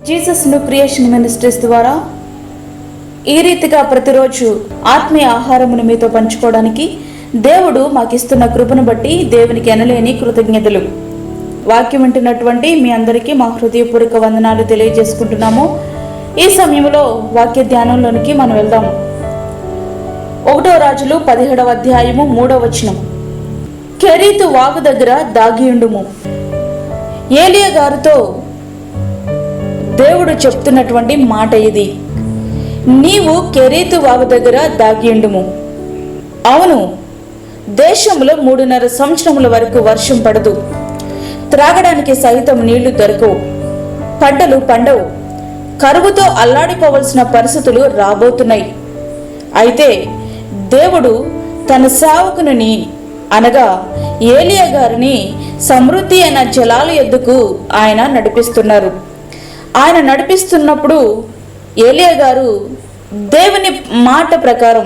Jesus new creation ministries ద్వారా ఈ రీతిగా ప్రతిరోజు ఆత్మీయ ఆహారమును మీతో పంచుకోవడానికి దేవుడు మాకిస్తున్న కృపను బట్టి దేవునికి ఎనలేని కృతజ్ఞతలు. వాక్యం వింటున్నటువంటి మీ అందరికీ మా హృదయపూర్వక వందనాలు తెలియజేసుకుంటున్నాము. ఈ సమయంలో వాక్య ధ్యానంలోనికి మనం వెళ్దాము. 1 రాజులు 17వ అధ్యాయము 3వ వచనం. కెరీతు వాగు దగ్గర దాగియుండుము. ఏలియా గారితో దేవుడు చెప్తున్నటువంటి మాట ఇది. నీవు కెరీతు వాగు దగ్గర దాగియుండుము. అవును, దేశంలో 3.5 సంవత్సరముల వరకు వర్షం పడదు, త్రాగడానికి సైతం నీళ్లు దొరకవు, పంటలు పండవు, కరువుతో అల్లాడిపోవలసిన పరిస్థితులు రాబోతున్నాయి. అయితే దేవుడు తన సేవకుని అనగా ఏలియా గారిని సమృద్ధి అయిన జలాల యొద్దకు ఆయన నడిపిస్తున్నారు. ఆయన నడిపిస్తున్నప్పుడు ఏలియా గారు దేవుని మాట ప్రకారం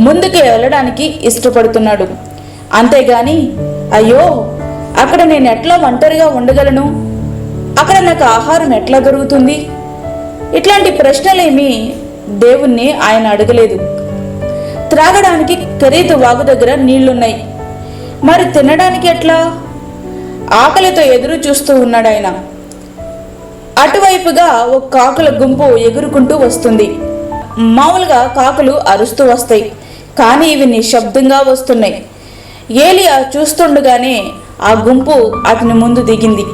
ముందుకు వెళ్ళడానికి ఇష్టపడుతున్నాడు. అంతేగాని అయ్యో అక్కడ నేను ఎట్లా ఒంటరిగా ఉండగలను, అక్కడ నాకు ఆహారం ఎట్లా దొరుకుతుంది, ఇట్లాంటి ప్రశ్నలేమీ దేవుణ్ణి ఆయన అడగలేదు. త్రాగడానికి కెరీతు వాగు దగ్గర నీళ్లున్నాయి, మరి తినడానికి ఎట్లా? ఆకలితో ఎదురు చూస్తూ ఉన్నాడు ఆయన. అటువైపుగా ఒక కాకుల గుంపు ఎగురుకుంటూ వస్తుంది. మామూలుగా కాకులు అరుస్తూ వస్తాయి, కానీ ఇవి నిశ్శబ్దంగా వస్తున్నాయి. ఏలియా చూస్తుండగానే ఆ గుంపు అతని ముందు దిగింది.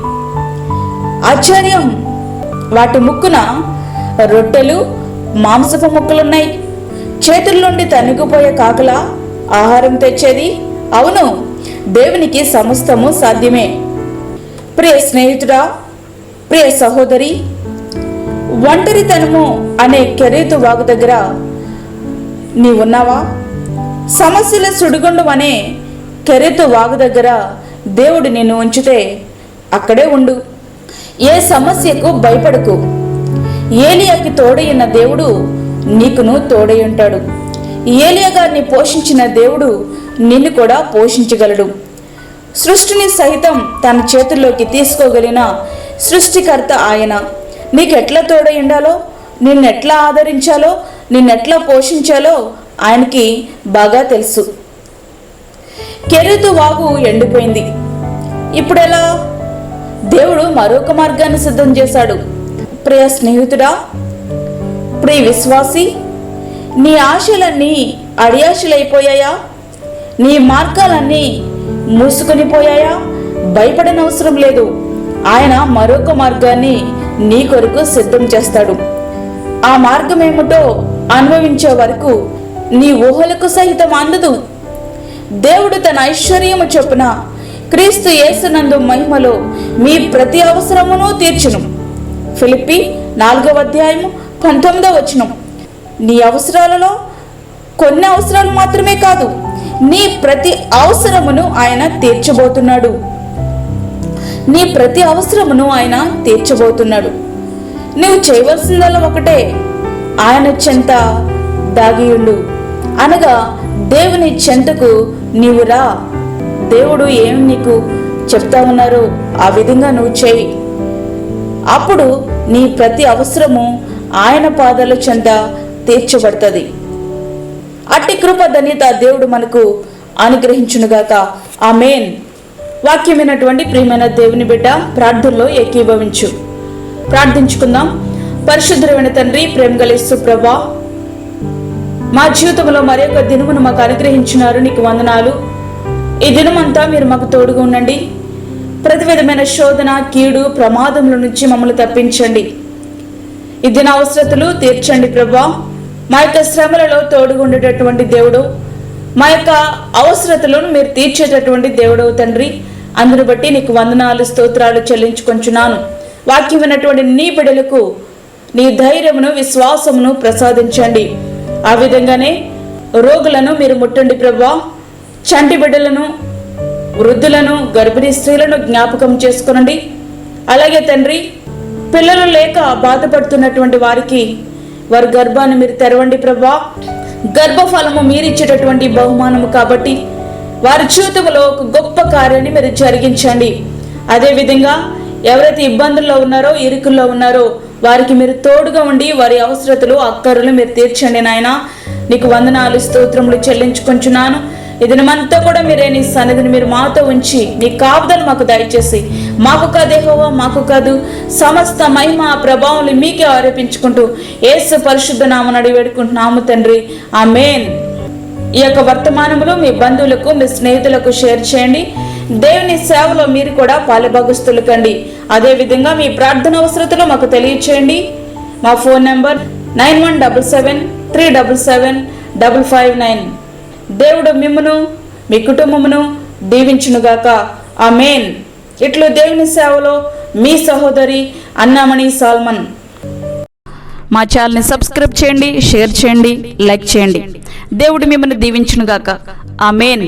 ఆశ్చర్యం, వాటి ముక్కున రొట్టెలు, మాంసపు ముక్కలున్నాయి. చేతుల నుండి తనుకుపోయే కాకుల ఆహారం తెచ్చేది. అవును, దేవునికి సమస్తము సాధ్యమే. ప్రియ స్నేహితుడా, ప్రియ సహోదరి, ఒంటరితనము అనే కెరీతు వాగు దగ్గర నీవున్నావా? సమస్యల సుడిగుండం అనే కెరీతు వాగు దగ్గర దేవుడు నిన్ను ఉంచితే అక్కడే ఉండు. ఏ సమస్యకు భయపడకు. ఏలియాకి తోడైన దేవుడు నీకును తోడై ఉంటాడు. ఏలియా గారిని పోషించిన దేవుడు నిన్ను కూడా పోషించగలడు. సృష్టిని సైతం తన చేతుల్లోకి తీసుకోగలిగిన సృష్టికర్త ఆయన. నీకెట్లా తోడై ఉండాలో, నిన్నెట్లా ఆదరించాలో, నిన్నెట్లా పోషించాలో ఆయనకి బాగా తెలుసు. కెరీతు వాగు ఎండిపోయింది. ఇప్పుడెలా? దేవుడు మరొక మార్గాన్ని సిద్ధం చేశాడు. ప్రియ స్నేహితుడా, ప్రియ విశ్వాసి, నీ ఆశలన్నీ అడియాశలైపోయాయా? నీ మార్గాలన్నీ మూసుకొని పోయాయా? భయపడనవసరం లేదు. ఆయన మరొక మార్గాన్ని నీ కొరకు సిద్ధం చేస్తాడు. ఆ మార్గం ఏమిటో అనుభవించే వరకు నీ ఊహలకు సహితం అందదు. దేవుడు తన ఐశ్వర్యము చొప్పున క్రీస్తు యేసునందు మహిమలో మీ ప్రతి అవసరమును తీర్చును. ఫిలిప్పీ 4వ అధ్యాయము 19వ వచనం. నీ అవసరాలలో కొన్ని అవసరాలు మాత్రమే కాదు, నీ ప్రతి అవసరమును ఆయన తీర్చబోతున్నాడు. నీ ప్రతి అవసరమును ఆయన తీర్చబోతున్నాడు. నువ్వు చేయవలసిందల్లా ఒకటే, ఆయన చెంత దాగియుండు. అనగా దేవుని చెంతకు నీవు రా. దేవుడు ఏం నీకు చెప్తా ఉన్నారో ఆ విధంగా నువ్వు చేయి. అప్పుడు నీ ప్రతి అవసరము ఆయన పాదాల చెంత తీర్చబడుతుంది. అట్టి కృప ధన్యత దేవుడు మనకు అనుగ్రహించునుగాక. ఆమేన్. వాక్యమైనటువంటి ప్రియమైన దేవుని బిడ్డ, ప్రార్థనలో ఏకీభవించు. ప్రార్థించుకుందాం. పరిశుద్ధమైన తండ్రి, ప్రేమగల యేసు ప్రభువా, మా జీవితంలో మరొక దినమును మాకు అనుగ్రహించినారు, నీకు వందనాలు. ఈ దినమంతా మీరు మాకు తోడుగా ఉండండి. ప్రతి విధమైన శోధన, కీడు, ప్రమాదముల నుంచి మమ్మల్ని తప్పించండి. ఈ దిన అవసరతలు తీర్చండి ప్రభువా. మా యొక్క శ్రమలలో తోడుగా ఉండేటటువంటి దేవుడు, మా యొక్క అవసరతలను మీరు తీర్చేటటువంటి దేవుడు తండ్రి. అందును బట్టి నీకు వందనాలు, స్తోత్రాలు చెల్లించుకొంచున్నాను. వాక్యం విన్నటువంటి నీ బిడ్డలకు నీ ధైర్యమును, విశ్వాసమును ప్రసాదించండి. ఆ విధంగానే రోగులను మీరు ముట్టండి ప్రభువా. చంటి బిడ్డలను, వృద్ధులను, గర్భిణీ స్త్రీలను జ్ఞాపకం చేసుకొనండి. అలాగే తండ్రి, పిల్లలు లేక బాధపడుతున్నటువంటి వారికి వారి గర్భాన్ని మీరు తెరవండి ప్రభువా. గర్భఫలము మీరిచ్చేటటువంటి బహుమానము కాబట్టి వారి జీవితంలో ఒక గొప్ప కార్యాన్ని మీరు జరిగించండి. అదేవిధంగా ఎవరైతే ఇబ్బందుల్లో ఉన్నారో, ఇరుకుల్లో ఉన్నారో వారికి మీరు తోడుగా ఉండి వారి అవసరతలు అక్కరులు మీరు తీర్చండి నాయన. నీకు వందనాలు స్తోత్రములు చెల్లించుకొంచున్నాను. ఈ దినమంతా కూడా మీరే నీ సన్నిధిని మీరు మాతో ఉంచి నీ కాపుదలు మాకు దయచేసి, మాకు కాదు యెహోవా, మాకు కాదు, సమస్త మహిమ ప్రభావం మీకే ఆరోపించుకుంటూ యేసు పరిశుద్ధ నామమున అడిగి వేడుకుంటున్నాము తండ్రి, ఆమేన్. ఈ యొక్క వర్తమానములు మీ బంధువులకు మీ స్నేహితులకు షేర్ చేయండి. దేవుని సేవలో మీరు కూడా పాలుభాగస్తులు కండి. అదేవిధంగా మీ ప్రార్థన అవసరతలు మాకు తెలియచేయండి. మా ఫోన్ నెంబర్ 9177377559. దేవుడు మిమ్మును మీ కుటుంబమును దీవించునుగాక, ఆమేన్. ఇట్లు దేవుని సేవలో మీ సహోదరి అన్నామణి సాల్మన్. మా ఛానల్ని సబ్స్క్రైబ్ చేయండి, షేర్ చేయండి, లైక్ చేయండి. దేవుడు మిమ్మల్ని దీవించునుగాక, ఆమేన్.